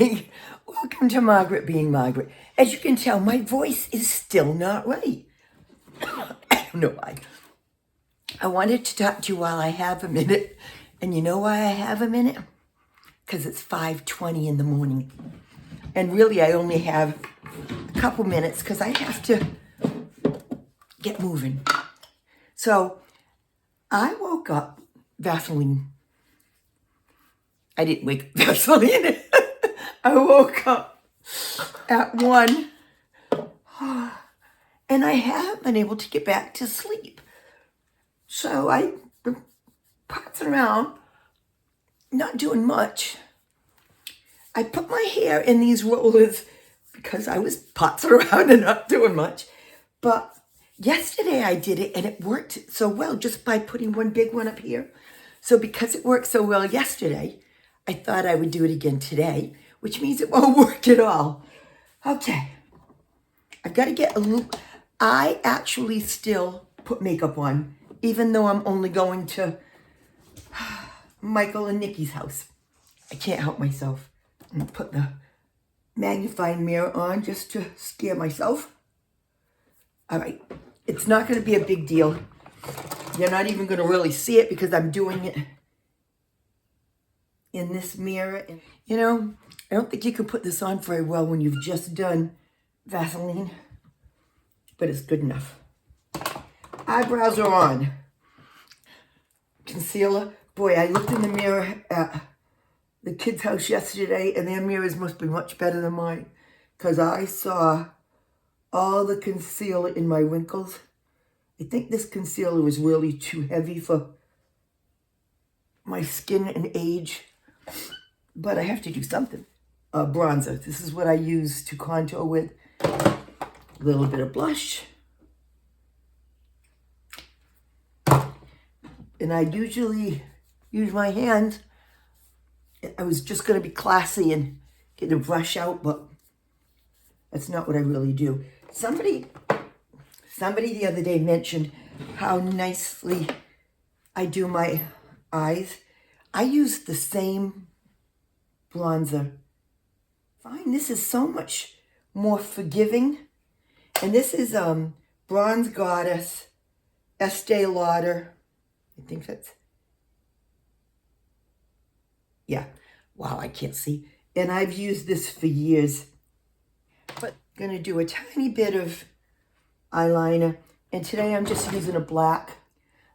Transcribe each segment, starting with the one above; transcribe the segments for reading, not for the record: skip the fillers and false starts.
morning. Welcome to Margaret being Margaret. As you can tell, my voice is still not right. I don't know why. I wanted to talk to you while I have a minute. And you know why I have a minute? Because it's 5:20 in the morning. And really, I only have a couple minutes because I have to get moving. So I woke up, Vaseline. I didn't wake up, Vaseline. I woke up at 1 and I haven't been able to get back to sleep. So I've been putzing around, not doing much. I put my hair in these rollers because I was putzing around and not doing much. But yesterday I did it and it worked so well just by putting one big one up here. So because it worked so well yesterday, I thought I would do it again today, which means it won't work at all. Okay. I've got to get a loop. I actually still put makeup on, even though I'm only going to Michael and Nikki's house. I can't help myself. I'm going to put the magnifying mirror on just to scare myself. All right. It's not going to be a big deal. You're not even going to really see it because I'm doing it in this mirror. You know, I don't think you can put this on very well when you've just done Vaseline, but it's good enough. Eyebrows are on. Concealer. Boy, I looked in the mirror at the kids' house yesterday and their mirrors must be much better than mine because I saw all the concealer in my wrinkles. I think this concealer is really too heavy for my skin and age, but I have to do something. Bronzer. This is what I use to contour with. A little bit of blush. And I usually use my hands. I was just going to be classy and get the brush out, but that's not what I really do. Somebody the other day mentioned how nicely I do my eyes. I use the same bronzer. Fine, this is so much more forgiving. And this is Bronze Goddess, Estee Lauder. I think that's, yeah. Wow, I can't see. And I've used this for years. But I'm going to do a tiny bit of eyeliner. And today I'm just using a black.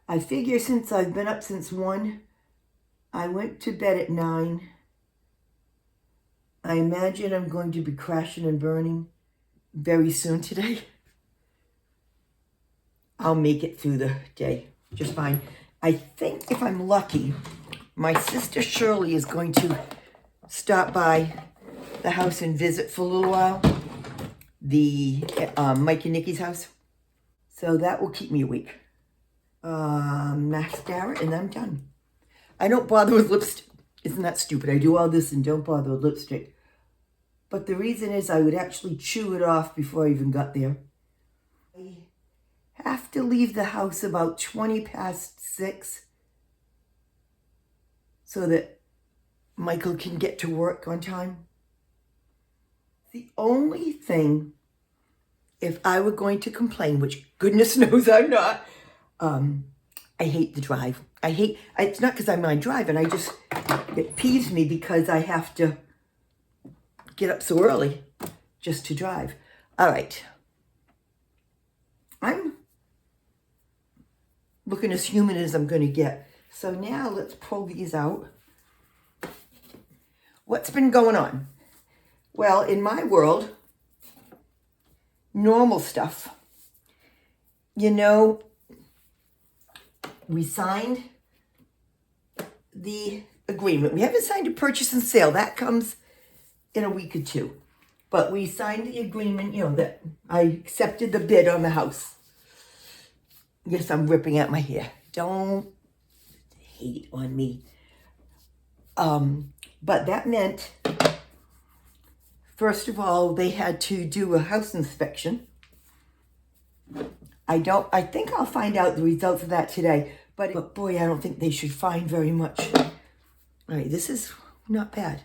I figure since I've been up since 1, I went to bed at 9. I imagine I'm going to be crashing and burning very soon today. I'll make it through the day just fine. I think if I'm lucky, my sister Shirley is going to stop by the house and visit for a little while. The Mike and Nikki's house. So that will keep me awake. Mascara and I'm done. I don't bother with lipstick. Isn't that stupid? I do all this and don't bother with lipstick. But the reason is I would actually chew it off before I even got there. I have to leave the house about 20 past 6 so that Michael can get to work on time. The only thing, if I were going to complain, which goodness knows I'm not, I hate the drive. It's not because I mind driving, it peeves me because I have to get up so early just to drive. All right. I'm looking as human as I'm going to get. So now let's pull these out. What's been going on? Well, in my world, normal stuff. You know, we signed the agreement. We haven't signed a purchase and sale. That comes in a week or two. But we signed the agreement, you know, that I accepted the bid on the house. Yes, I'm ripping out my hair. Don't hate on me. But that meant, first of all, they had to do a house inspection. I think I'll find out the results of that today. But boy, I don't think they should find very much. All right, this is not bad.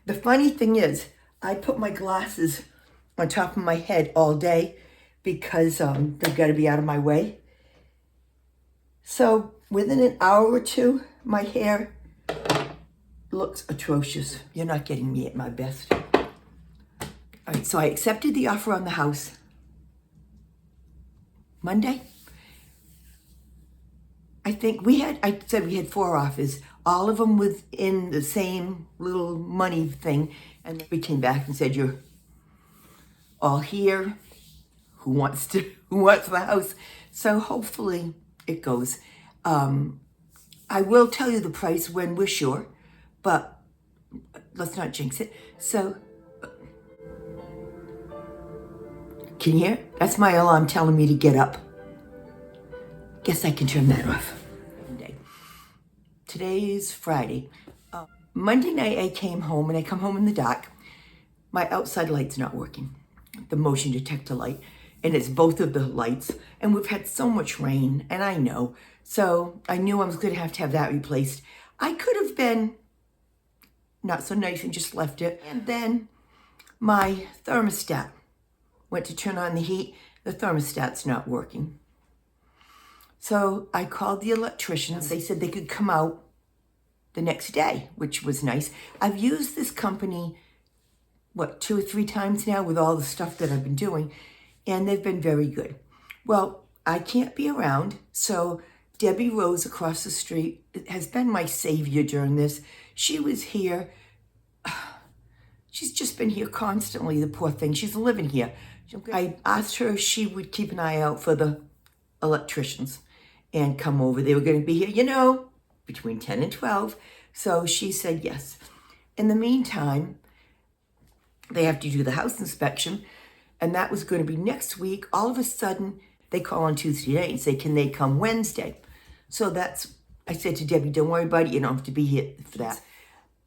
The funny thing is, I put my glasses on top of my head all day because they've got to be out of my way. So within an hour or two, my hair looks atrocious. You're not getting me at my best. All right, so I accepted the offer on the house Monday. I said we had 4 offers, all of them within the same little money thing. And then we came back and said, you're all here. Who wants the house? So hopefully it goes. I will tell you the price when we're sure, but let's not jinx it. So, can you hear? That's my alarm telling me to get up. Guess I can turn that off. Today's Friday. Monday night I came home, and I come home in the dark. My outside light's not working, the motion detector light, and it's both of the lights. And we've had so much rain, and I know. So I knew I was going to have that replaced. I could have been not so nice and just left it. And then my thermostat went to turn on the heat. The thermostat's not working. So I called the electricians. They said they could come out the next day, which was nice. I've used this company, 2 or 3 times now with all the stuff that I've been doing, and they've been very good. Well, I can't be around, so Debbie Rose across the street has been my savior during this. She was here. She's just been here constantly, the poor thing. She's living here. I asked her if she would keep an eye out for the electricians and come over. They were going to be here, between 10 and 12. So she said yes. In the meantime, they have to do the house inspection, and that was going to be next week. All of a sudden, they call on Tuesday night and say, can they come Wednesday? So I said to Debbie, don't worry about it. You don't have to be here for that.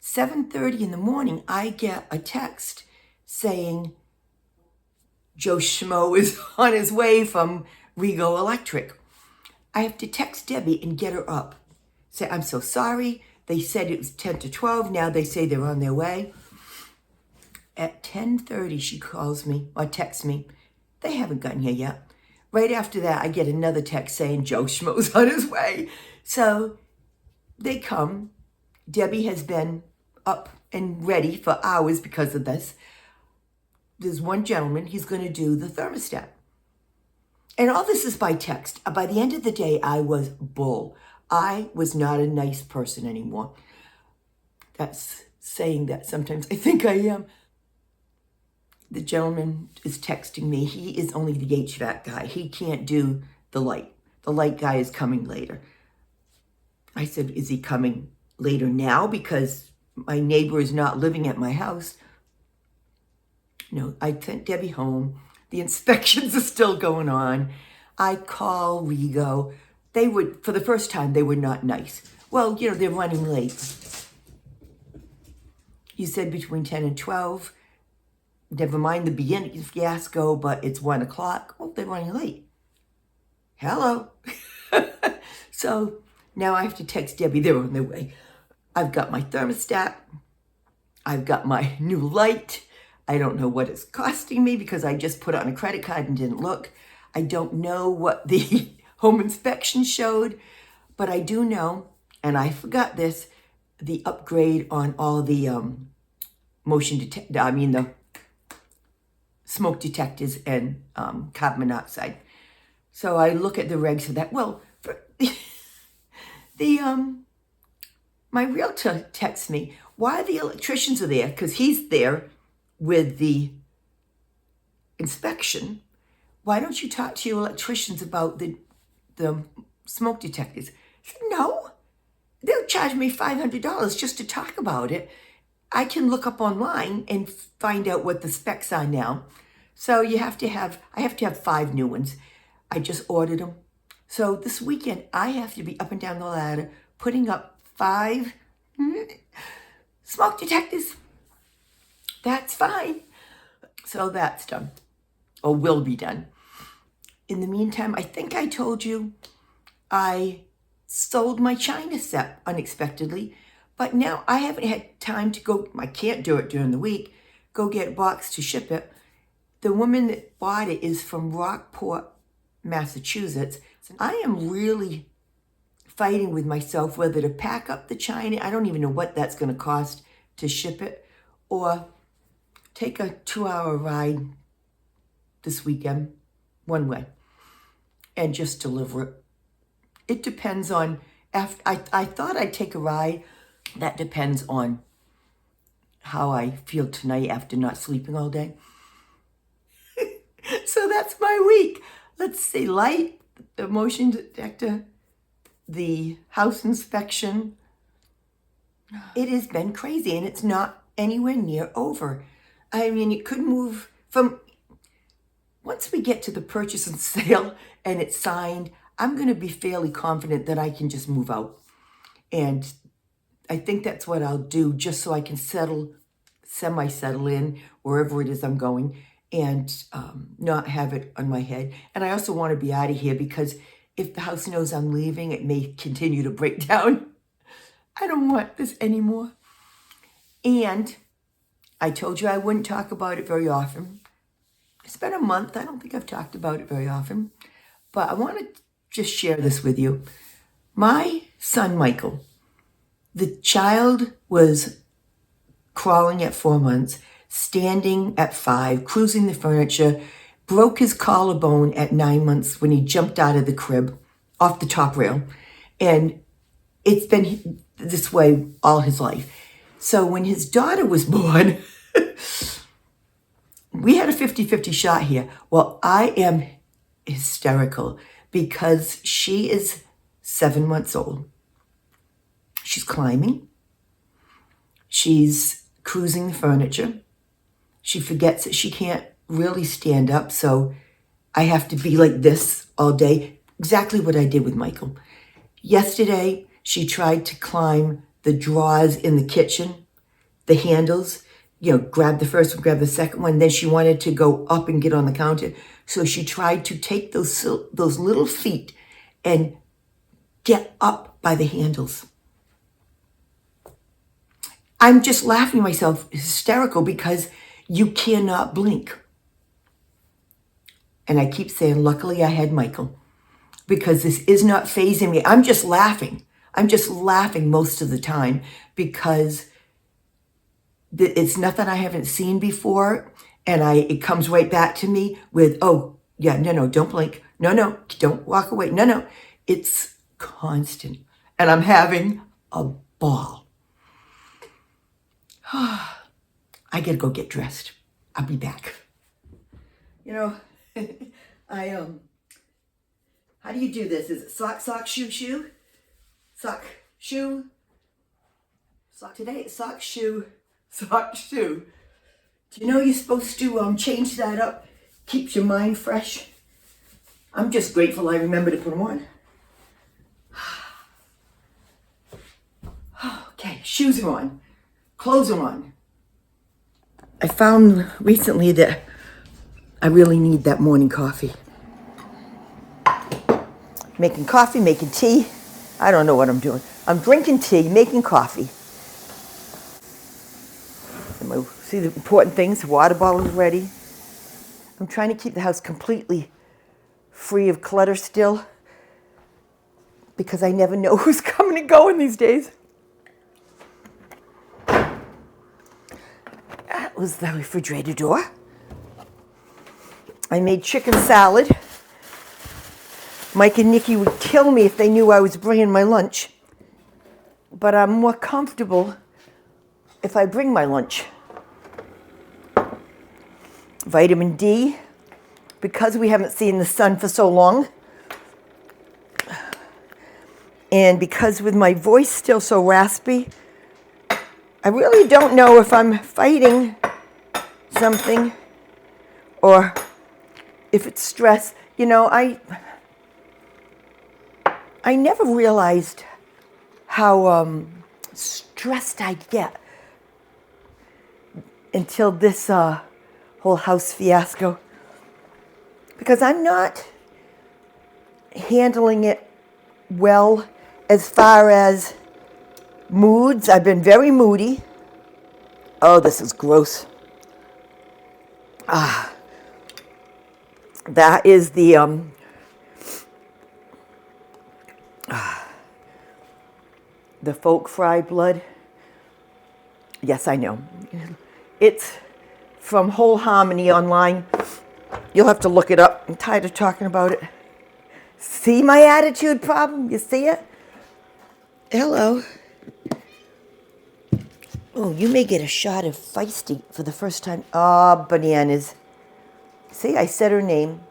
7:30 in the morning, I get a text saying Joe Schmo is on his way from Regal Electric. I have to text Debbie and get her up. Say, I'm so sorry. They said it was 10 to 12. Now they say they're on their way. At 10:30, she calls me or texts me. They haven't gotten here yet. Right after that, I get another text saying Joe Schmo's on his way. So they come. Debbie has been up and ready for hours because of this. There's one gentleman, he's going to do the thermostat. And all this is by text. By the end of the day, I was bull. I was not a nice person anymore. That's saying that sometimes I think I am. The gentleman is texting me. He is only the HVAC guy. He can't do the light. The light guy is coming later. I said, is he coming later now because my neighbor is not living at my house? No, I sent Debbie home. The inspections are still going on. I call Rego. For the first time, they were not nice. Well, they're running late. You said between 10 and 12. Never mind the beginning fiasco, but it's 1 o'clock. Oh, they're running late. Hello. So now I have to text Debbie. They're on their way. I've got my thermostat. I've got my new light. I don't know what it's costing me because I just put it on a credit card and didn't look. I don't know what the home inspection showed, but I do know, and I forgot this, the upgrade on all the the smoke detectors and carbon monoxide. So I look at the regs for that. Well, my realtor texts me, why the electricians are there, because he's there with the inspection. Why don't you talk to your electricians about the smoke detectors? I said, no, they'll charge me $500 just to talk about it. I can look up online and find out what the specs are now. So I have to have 5 new ones. I just ordered them. So this weekend, I have to be up and down the ladder, putting up 5 smoke detectors. That's fine. So that's done, or will be done. In the meantime, I think I told you I sold my China set unexpectedly, But now I haven't had time to go, I can't do it during the week, go get a box to ship it. The woman that bought it is from Rockport, Massachusetts. I am really fighting with myself whether to pack up the china. I don't even know what that's going to cost to ship it, or take a 2-hour ride this weekend, one way, and just deliver it. It depends on, after I thought I'd take a ride. That depends on how I feel tonight after not sleeping all day. So that's my week. Let's see, light, the motion detector, the house inspection. It has been crazy, and it's not anywhere near over. I mean, it could move from, once we get to the purchase and sale and it's signed, I'm going to be fairly confident that I can just move out. And I think that's what I'll do, just so I can semi-settle in wherever it is I'm going, and not have it on my head. And I also want to be out of here, because if the house knows I'm leaving, it may continue to break down. I don't want this anymore. And I told you I wouldn't talk about it very often. It's been a month. I don't think I've talked about it very often. But I want to just share this with you. My son, Michael, the child was crawling at 4 months, standing at 5, cruising the furniture, broke his collarbone at 9 months when he jumped out of the crib off the top rail. And it's been this way all his life. So when his daughter was born, we had a 50-50 shot here. Well, I am hysterical because she is 7 months old. She's climbing. She's cruising the furniture. She forgets that she can't really stand up, so I have to be like this all day. Exactly what I did with Michael. Yesterday, she tried to climb the drawers in the kitchen, the handles, grab the first one, grab the second one. Then she wanted to go up and get on the counter. So she tried to take those little feet and get up by the handles. I'm just laughing at myself, hysterical, because you cannot blink. And I keep saying, luckily I had Michael, because this is not fazing me. I'm just laughing. I'm just laughing most of the time, because it's nothing I haven't seen before. And it comes right back to me with, oh, yeah, no, don't blink. No, don't walk away. No, it's constant. And I'm having a ball. I gotta go get dressed. I'll be back. How do you do this? Is it sock, shoe, shoe? Sock, shoe. Sock. Today it's sock, shoe, sock, shoe. Do you know you're supposed to change that up? Keeps your mind fresh. I'm just grateful I remember to put them on. Okay, shoes are on. Clothes are on. I found recently that I really need that morning coffee. Making coffee, making tea. I don't know what I'm doing. I'm drinking tea, making coffee. See the important things, the water bottle is ready. I'm trying to keep the house completely free of clutter still, because I never know who's coming and going these days. That was the refrigerator door. I made chicken salad. Mike and Nikki would kill me if they knew I was bringing my lunch. But I'm more comfortable if I bring my lunch. Vitamin D, because we haven't seen the sun for so long. And because with my voice still so raspy, I really don't know if I'm fighting something or if it's stress. I never realized how stressed I'd get until this whole house fiasco, because I'm not handling it well as far as moods. I've been very moody. Oh, this is gross. That is the folk fry blood. Yes, I know. It's from Whole Harmony online. You'll have to look it up. I'm tired of talking about it. See my attitude problem? You see it? Hello. Oh, you may get a shot of Feisty for the first time. Ah, bananas. See, I said her name.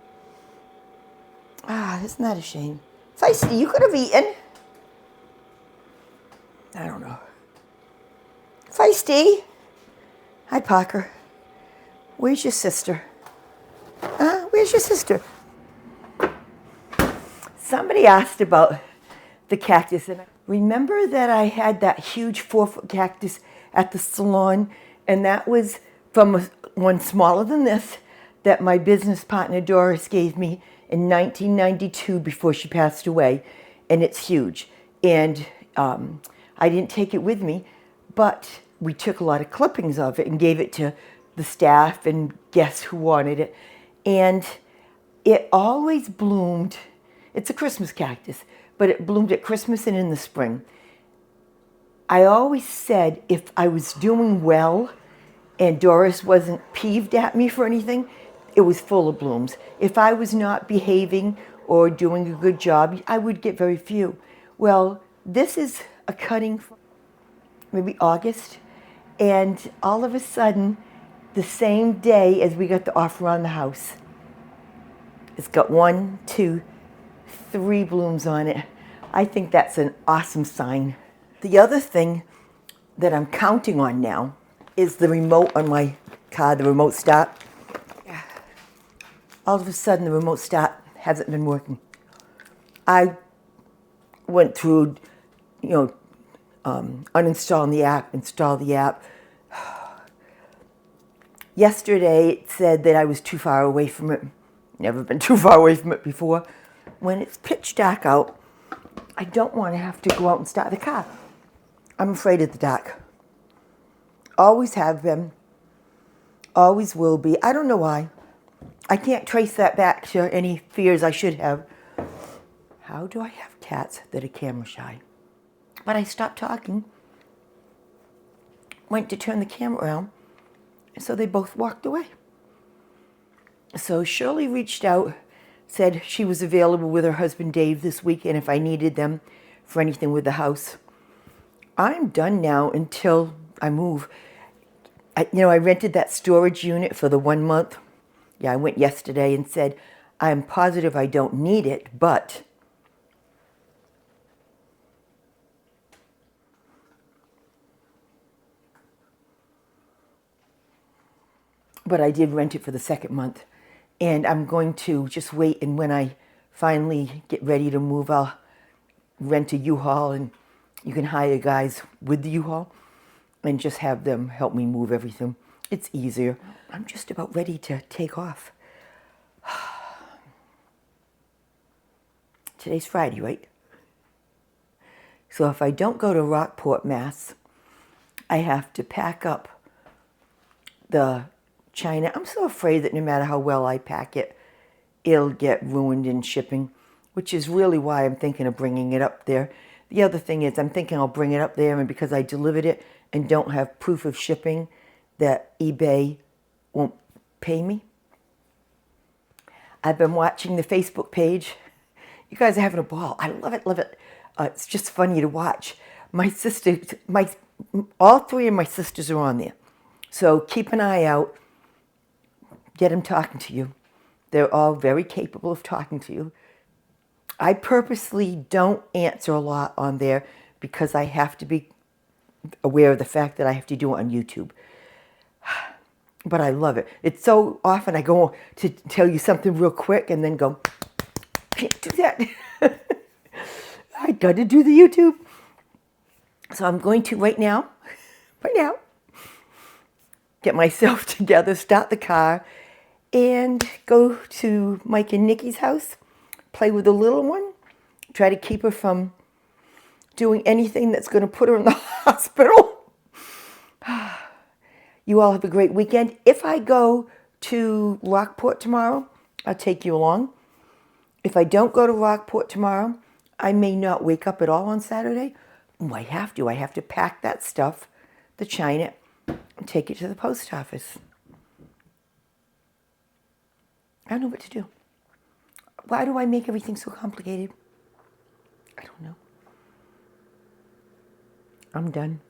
Ah, isn't that a shame? Feisty, you could have eaten. I don't know. Feisty. Hi, Parker. Where's your sister? Where's your sister? Somebody asked about the cactus. And remember that I had that huge 4-foot cactus at the salon, and that was from one smaller than this that my business partner Doris gave me in 1992 before she passed away, and it's huge. And I didn't take it with me, but we took a lot of clippings of it and gave it to the staff and guests who wanted it. And it always bloomed. It's a Christmas cactus, but it bloomed at Christmas and in the spring. I always said if I was doing well and Doris wasn't peeved at me for anything, it was full of blooms. If I was not behaving or doing a good job, I would get very few. Well, this is a cutting from maybe August, and all of a sudden, the same day as we got the offer on the house, it's got 1, 2, 3 blooms on it. I think that's an awesome sign. The other thing that I'm counting on now is the remote on my car, the remote start. All of a sudden, the remote start hasn't been working. I went through, uninstalling the app, install the app. Yesterday, it said that I was too far away from it. Never been too far away from it before. When it's pitch dark out, I don't want to have to go out and start the car. I'm afraid of the dark. Always have been. Always will be. I don't know why. I can't trace that back to any fears I should have. How do I have cats that are camera shy? But I stopped talking, went to turn the camera around, and so they both walked away. So Shirley reached out, said she was available with her husband Dave this weekend if I needed them for anything with the house. I'm done now until I move. I rented that storage unit for the 1 month. Yeah, I went yesterday and said, I'm positive I don't need it, but I did rent it for the 2nd month. And I'm going to just wait, and when I finally get ready to move, I'll rent a U-Haul, and you can hire guys with the U-Haul and just have them help me move everything. It's easier. I'm just about ready to take off. Today's Friday, right? So if I don't go to Rockport, Mass, I have to pack up the China. I'm so afraid that no matter how well I pack it, it'll get ruined in shipping, which is really why I'm thinking of bringing it up there. The other thing is I'm thinking I'll bring it up there, and because I delivered it and don't have proof of shipping, that eBay won't pay me. I've been watching the Facebook page. You guys are having a ball. I love it, love it. It's just funny to watch. All 3 of my sisters are on there. So keep an eye out. Get them talking to you. They're all very capable of talking to you. I purposely don't answer a lot on there because I have to be aware of the fact that I have to do it on YouTube. But I love it. It's so often I go to tell you something real quick and then go, can't do that. I got to do the YouTube. So I'm going to right now, get myself together, start the car, and go to Mike and Nikki's house, play with the little one, try to keep her from doing anything that's going to put her in the hospital. You all have a great weekend. If I go to Rockport tomorrow, I'll take you along. If I don't go to Rockport tomorrow, I may not wake up at all on Saturday. Oh, I have to. I have to pack that stuff, the china, and take it to the post office. I don't know what to do. Why do I make everything so complicated? I don't know. I'm done.